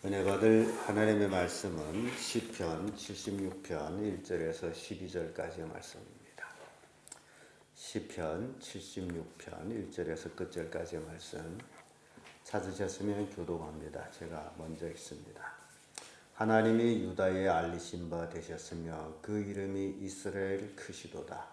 은혜 받을 하나님의 말씀은 시편 76편 1절에서 12절까지의 말씀입니다. 시편 76편 1절에서 끝절까지의 말씀 찾으셨으면 교독합니다. 제가 먼저 읽습니다. 하나님이 유다에 알리신 바 되셨으며 그 이름이 이스라엘 크시도다.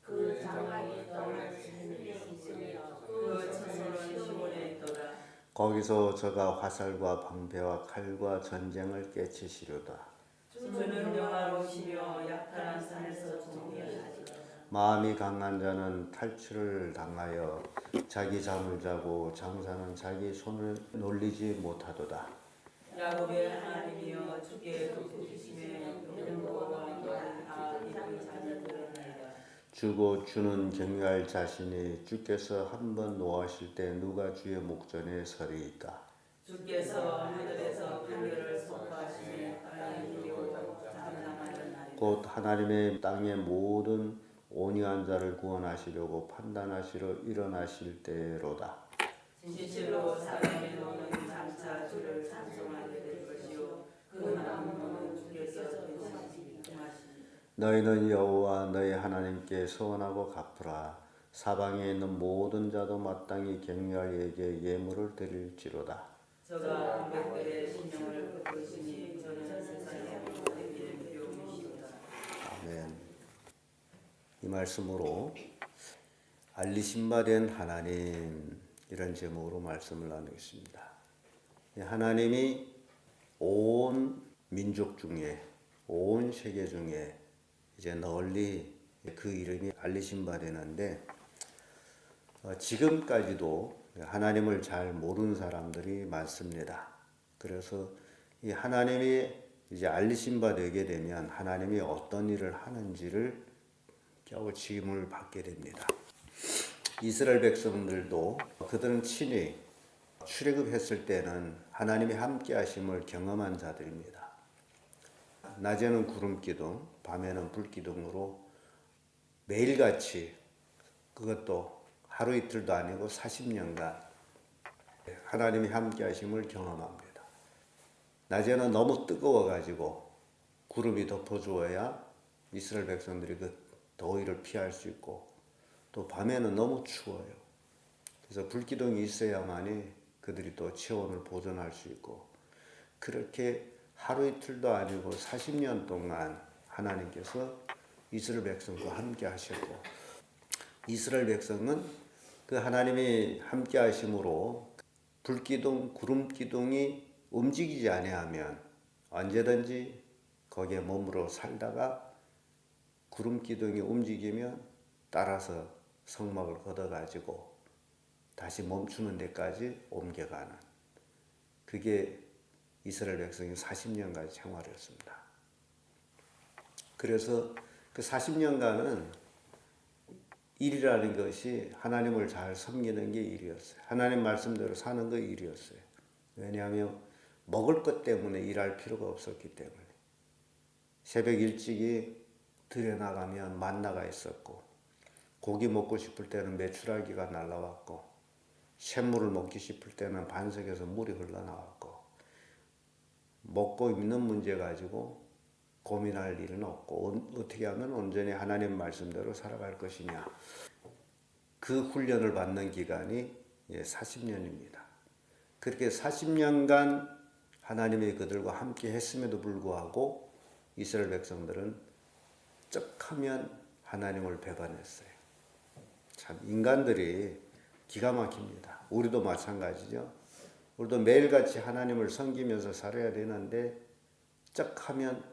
그 장막이 떠나시는 있으며 그 천성은 시온에 있도다. 거기서 저가 화살과 방패와 칼과 전쟁을 깨치시려다. 주는 영화로우시며 약탈한 산에서 정리하시리로다. 마음이 강한 자는 탈출을 당하여 자기 잠을 자고 장사는 자기 손을 놀리지 못하도다. 야곱의 하나님이여 주께 높으시며 영광과 다 이런 자녀들이니이다. 주고 주는 경외할 자신이 주께서 한번 노하실 때 누가 주의 목전에 서리이까. 주께서 하늘에서 판결을 선포하시며 땅에 이르고 장담하는 날이다. 곧 하나님의 땅의 모든 온유한 자를 구원하시려고 판단하시러 일어나실 때로다. 진실로 사람의 노는 장차 주를 찬송하게 될 것이요 그 남은 주께서 되시리니. 너희는 여호와 너희 하나님께 서원하고 갚으라. 사방에 있는 모든 자도 마땅히 경외할 이에게 예물을 드릴지로다. 저가 백배의 신령을 베푸시니 저는 세상에 되기를 비옵니시로다. 아멘. 이 말씀으로 알리신 바 된 하나님, 이런 제목으로 말씀을 나누겠습니다. 하나님이 온 민족 중에, 온 세계 중에 이제 널리 그 이름이 알리신 바 되는데, 지금까지도 하나님을 잘 모르는 사람들이 많습니다. 그래서 이 하나님이 이제 알리신 바 되게 되면 하나님이 어떤 일을 하는지를 겨우 질문을 받게 됩니다. 이스라엘 백성들도 그들은 친히 출애굽했을 때는 하나님이 함께 하심을 경험한 자들입니다. 낮에는 구름 기둥, 밤에는 불 기둥으로 매일같이, 그것도 하루 이틀도 아니고 40년간 하나님이 함께 하심을 경험합니다. 낮에는 너무 뜨거워가지고 구름이 덮어주어야 이스라엘 백성들이 그 더위를 피할 수 있고, 또 밤에는 너무 추워요. 그래서 불기둥이 있어야만이 그들이 또 체온을 보존할 수 있고, 그렇게 하루 이틀도 아니고 40년 동안 하나님께서 이스라엘 백성과 함께 하셨고, 이스라엘 백성은 그 하나님이 함께 하심으로 불기둥, 구름기둥이 움직이지 아니하면 언제든지 거기에 머물러 살다가 구름기둥이 움직이면 따라서 성막을 걷어가지고 다시 멈추는 데까지 옮겨가는, 그게 이스라엘 백성이 40년간 생활했습니다. 그래서 그 40년간은 일이라는 것이 하나님을 잘 섬기는 게 일이었어요. 하나님 말씀대로 사는 거 일이었어요. 왜냐하면 먹을 것 때문에 일할 필요가 없었기 때문에. 새벽 일찍이 들에 나가면 만나가 있었고, 고기 먹고 싶을 때는 메추라기가 날라왔고, 샘물을 먹기 싶을 때는 반석에서 물이 흘러나왔고, 먹고 입는 문제 가지고 고민할 일은 없고, 어떻게 하면 온전히 하나님 말씀대로 살아갈 것이냐, 그 훈련을 받는 기간이 40년입니다. 그렇게 40년간 하나님이 그들과 함께 했음에도 불구하고 이스라엘 백성들은 쩍하면 하나님을 배반했어요. 참 인간들이 기가 막힙니다. 우리도 마찬가지죠. 우리도 매일같이 하나님을 섬기면서 살아야 되는데 쩍하면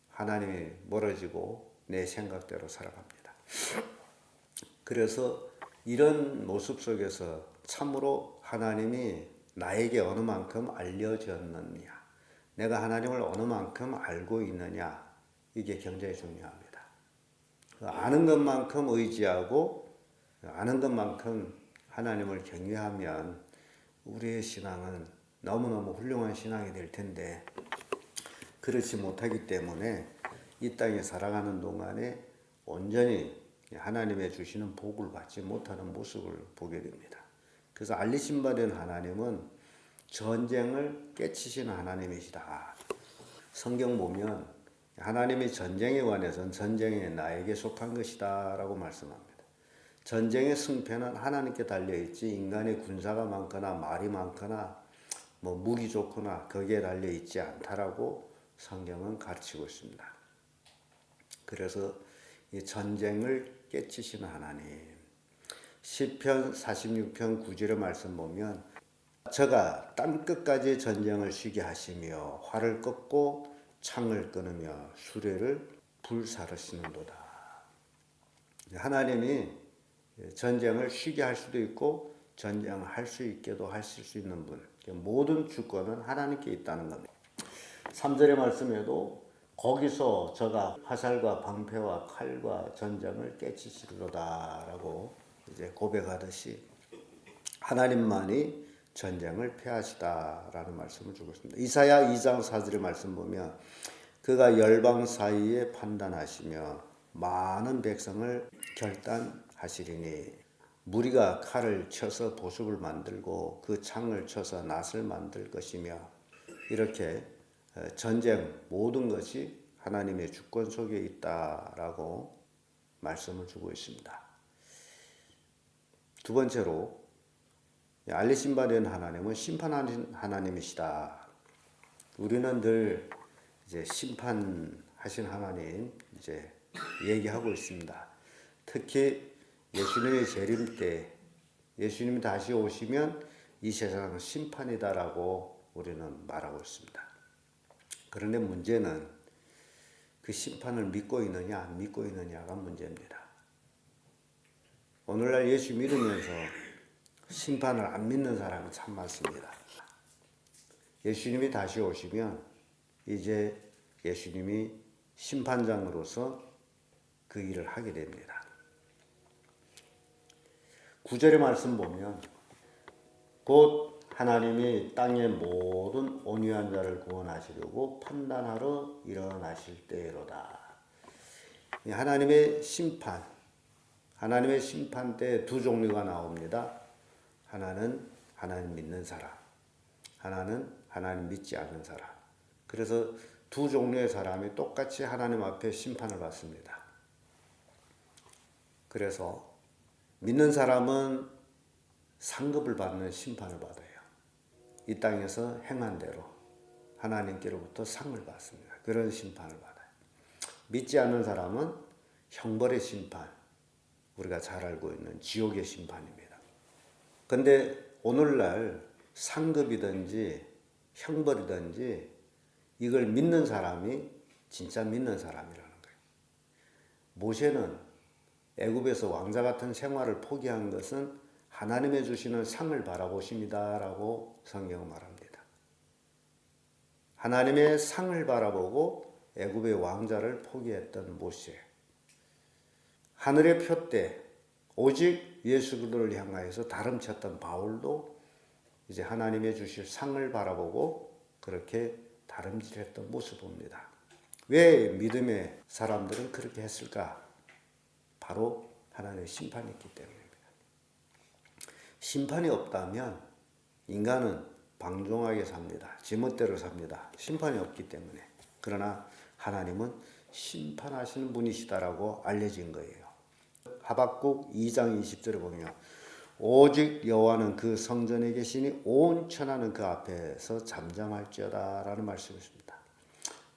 하나님이 멀어지고 내 생각대로 살아갑니다. 그래서 이런 모습 속에서 참으로 하나님이 나에게 어느 만큼 알려졌느냐, 내가 하나님을 어느 만큼 알고 있느냐, 이게 굉장히 중요합니다. 아는 것만큼 의지하고 아는 것만큼 하나님을 경외하면 우리의 신앙은 너무너무 훌륭한 신앙이 될 텐데, 그렇지 못하기 때문에 이 땅에 살아가는 동안에 온전히 하나님의 주시는 복을 받지 못하는 모습을 보게 됩니다. 그래서 알리신 바 된 하나님은 전쟁을 깨치시는 하나님이시다. 성경 보면 하나님이 전쟁에 관해서는 전쟁이 나에게 속한 것이다 라고 말씀합니다. 전쟁의 승패는 하나님께 달려있지 인간의 군사가 많거나 말이 많거나 무기 좋거나 거기에 달려있지 않다라고 성경은 가르치고 있습니다. 그래서 이 전쟁을 깨치시는 하나님. 시편 46편 9절의 말씀 보면 저가 땅끝까지 전쟁을 쉬게 하시며 활을 꺾고 창을 끊으며 수레를 불사르시는도다. 하나님이 전쟁을 쉬게 할 수도 있고 전쟁을 할 수 있게도 하실 수 있는 분. 모든 주권은 하나님께 있다는 겁니다. 3절의 말씀에도 거기서 저가 화살과 방패와 칼과 전쟁을 깨치시리로다라고 이제 고백하듯이 하나님만이 전쟁을 패하시다라는 말씀을 주고 있습니다. 이사야 2장 4절의 말씀 보면 그가 열방 사이에 판단하시며 많은 백성을 결단하시리니 무리가 칼을 쳐서 보습을 만들고 그 창을 쳐서 낫을 만들 것이며 이렇게 전쟁 모든 것이 하나님의 주권 속에 있다라고 말씀을 주고 있습니다. 두 번째로 알리신 바 된 하나님은 심판하는 하나님이시다. 우리는 늘 이제 심판하신 하나님 이제 얘기하고 있습니다. 특히 예수님의 재림 때 예수님이 다시 오시면 이 세상은 심판이다라고 우리는 말하고 있습니다. 그런데 문제는 그 심판을 믿고 있느냐 안 믿고 있느냐가 문제입니다. 오늘날 예수 믿으면서 심판을 안 믿는 사람이 참 많습니다. 예수님이 다시 오시면 이제 예수님이 심판장으로서 그 일을 하게 됩니다. 9절의 말씀 보면 곧 하나님이 땅의 모든 온유한 자를 구원하시려고 판단하러 일어나실 때로다. 하나님의 심판 때 두 종류가 나옵니다. 하나는 하나님 믿는 사람, 하나는 하나님 믿지 않는 사람. 그래서 두 종류의 사람이 똑같이 하나님 앞에 심판을 받습니다. 그래서 믿는 사람은 상급을 받는 심판을 받아요. 이 땅에서 행한 대로 하나님께로부터 상을 받습니다. 그런 심판을 받아요. 믿지 않는 사람은 형벌의 심판, 우리가 잘 알고 있는 지옥의 심판입니다. 근데 오늘날 상급이든지 형벌이든지 이걸 믿는 사람이 진짜 믿는 사람이라는 거예요. 모세는 애굽에서 왕자 같은 생활을 포기한 것은 하나님의 주시는 상을 바라보십니다라고 성경은 말합니다. 하나님의 상을 바라보고 애굽의 왕자를 포기했던 모세. 하늘의 표대 오직 예수 그리스도를 향하여서 다름쳤던 바울도 이제 하나님의 주실 상을 바라보고 그렇게 다름질했던 모습을 봅니다. 왜 믿음의 사람들은 그렇게 했을까? 바로 하나님의 심판이 있기 때문입니다. 심판이 없다면 인간은 방종하게 삽니다. 지멋대로 삽니다. 심판이 없기 때문에. 그러나 하나님은 심판하시는 분이시다라고 알려진 거예요. 하박국 2장 20절에 보면 오직 여호와는 그 성전에 계시니 온 천하는 그 앞에서 잠잠할지어다 라는 말씀이 있습니다.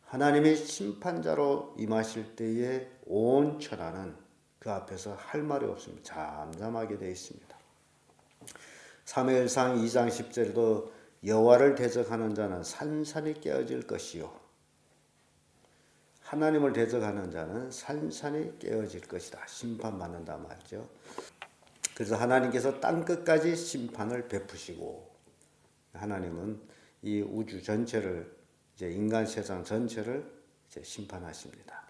하나님의 심판자로 임하실 때에 온 천하는 그 앞에서 할 말이 없습니다. 잠잠하게 되어 있습니다. 사무엘상 2장 10절에도 여호와를 대적하는 자는 산산이 깨어질 것이요 하나님을 대적하는 자는 산산이 깨어질 것이다. 심판받는다 말이죠. 그래서 하나님께서 땅끝까지 심판을 베푸시고 하나님은 이 우주 전체를 이제 인간 세상 전체를 이제 심판하십니다.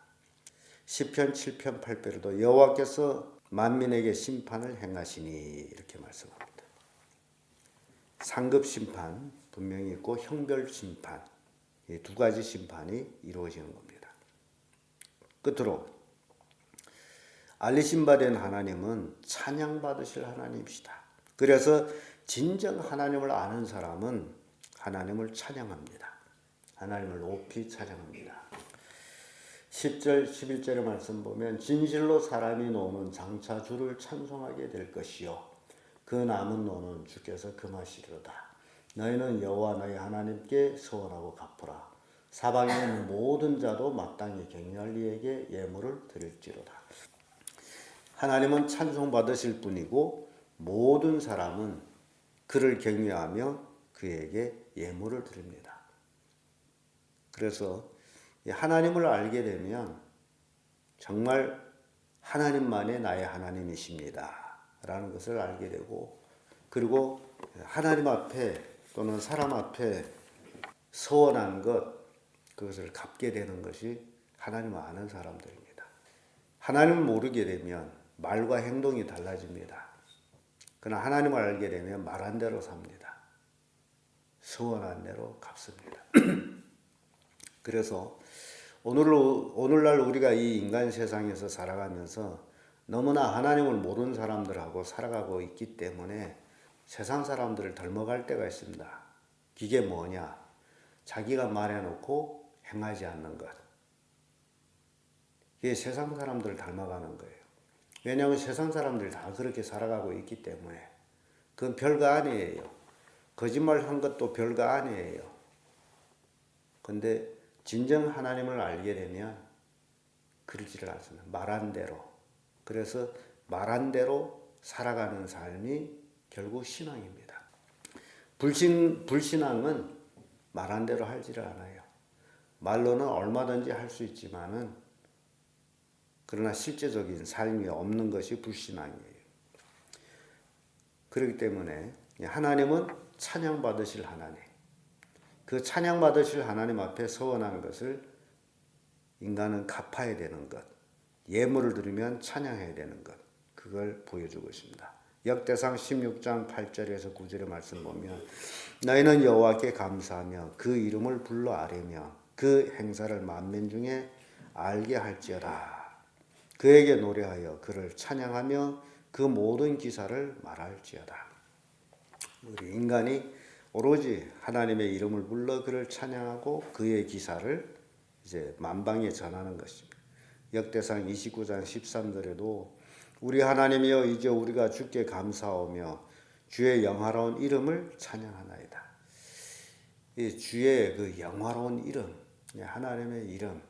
시편 7편 8편에도 여호와께서 만민에게 심판을 행하시니 이렇게 말씀합니다. 상급 심판 분명히 있고 형별 심판 이 두 가지 심판이 이루어지는 겁니다. 끝으로 알리신 바 된 하나님은 찬양받으실 하나님이시다. 그래서 진정 하나님을 아는 사람은 하나님을 찬양합니다. 하나님을 높이 찬양합니다. 10절 11절의 말씀 보면 진실로 사람이 노는 장차 주를 찬송하게 될 것이요 그 남은 노는 주께서 금하시리로다. 너희는 여호와 너희 하나님께 서원하고 갚으라. 사방에 있는 모든 자도 마땅히 경외할 이에게 예물을 드릴지로다. 하나님은 찬송받으실 분이고 모든 사람은 그를 경외하며 그에게 예물을 드립니다. 그래서 하나님을 알게 되면 정말 하나님만이 나의 하나님이십니다 라는 것을 알게 되고, 그리고 하나님 앞에 또는 사람 앞에 서원한 그것을 갚게 되는 것이 하나님을 아는 사람들입니다. 하나님을 모르게 되면 말과 행동이 달라집니다. 그러나 하나님을 알게 되면 말한 대로 삽니다. 서원한 대로 갚습니다. 그래서 오늘날 우리가 이 인간 세상에서 살아가면서 너무나 하나님을 모르는 사람들하고 살아가고 있기 때문에 세상 사람들을 닮아갈 때가 있습니다. 이게 뭐냐? 자기가 말해놓고 행하지 않는 것. 이게 세상 사람들을 닮아가는 거예요. 왜냐하면 세상 사람들이 다 그렇게 살아가고 있기 때문에. 그건 별거 아니에요. 거짓말 한 것도 별거 아니에요. 근데 진정 하나님을 알게 되면 그러지를 않습니다. 말한 대로. 그래서 말한 대로 살아가는 삶이 결국 신앙입니다. 불신앙은 말한 대로 하지를 않아요. 말로는 얼마든지 할 수 있지만은 그러나 실제적인 삶이 없는 것이 불신앙이에요. 그렇기 때문에 하나님은 찬양받으실 하나님. 그 찬양받으실 하나님 앞에 서원한 것을 인간은 갚아야 되는 것. 예물을 드리면 찬양해야 되는 것. 그걸 보여주고 있습니다. 역대상 16장 8절에서 9절의 말씀 보면 너희는 여호와께 감사하며 그 이름을 불러 아뢰며 그 행사를 만민 중에 알게 할지어다. 그에게 노래하여 그를 찬양하며 그 모든 기사를 말할지어다. 우리 인간이 오로지 하나님의 이름을 불러 그를 찬양하고 그의 기사를 이제 만방에 전하는 것입니다. 역대상 29장 13절에도 우리 하나님이여 이제 우리가 주께 감사하며 주의 영화로운 이름을 찬양하나이다. 이 주의 그 영화로운 이름, 하나님의 이름,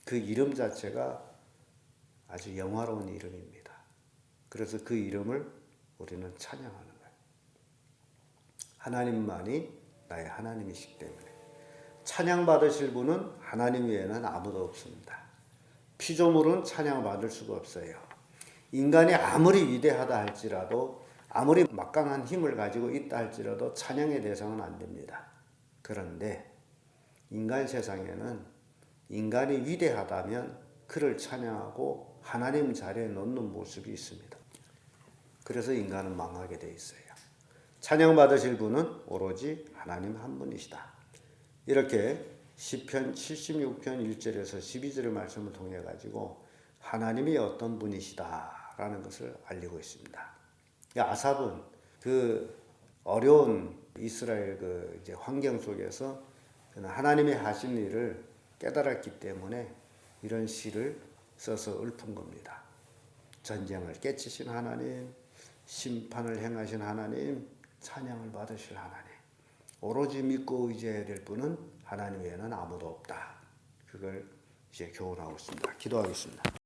그 이름 자체가 아주 영화로운 이름입니다. 그래서 그 이름을 우리는 찬양하는 거예요. 하나님만이 나의 하나님이시기 때문에. 찬양받으실 분은 하나님 외에는 아무도 없습니다. 피조물은 찬양받을 수가 없어요. 인간이 아무리 위대하다 할지라도, 아무리 막강한 힘을 가지고 있다 할지라도 찬양의 대상은 안 됩니다. 그런데 인간 세상에는 인간이 위대하다면 그를 찬양하고 하나님 자리에 놓는 모습이 있습니다. 그래서 인간은 망하게 돼 있어요. 찬양받으실 분은 오로지 하나님 한 분이시다. 이렇게 시편 76편 1절에서 12절의 말씀을 통해 가지고 하나님이 어떤 분이시다라는 것을 알리고 있습니다. 아삽은 그 어려운 이스라엘 그 이제 환경 속에서 하나님이 하신 일을 깨달았기 때문에 이런 시를 써서 읊은 겁니다. 전쟁을 깨치신 하나님, 심판을 행하신 하나님, 찬양을 받으실 하나님. 오로지 믿고 의지해야 될 분은 하나님 외에는 아무도 없다. 그걸 이제 교훈하고 있습니다. 기도하겠습니다.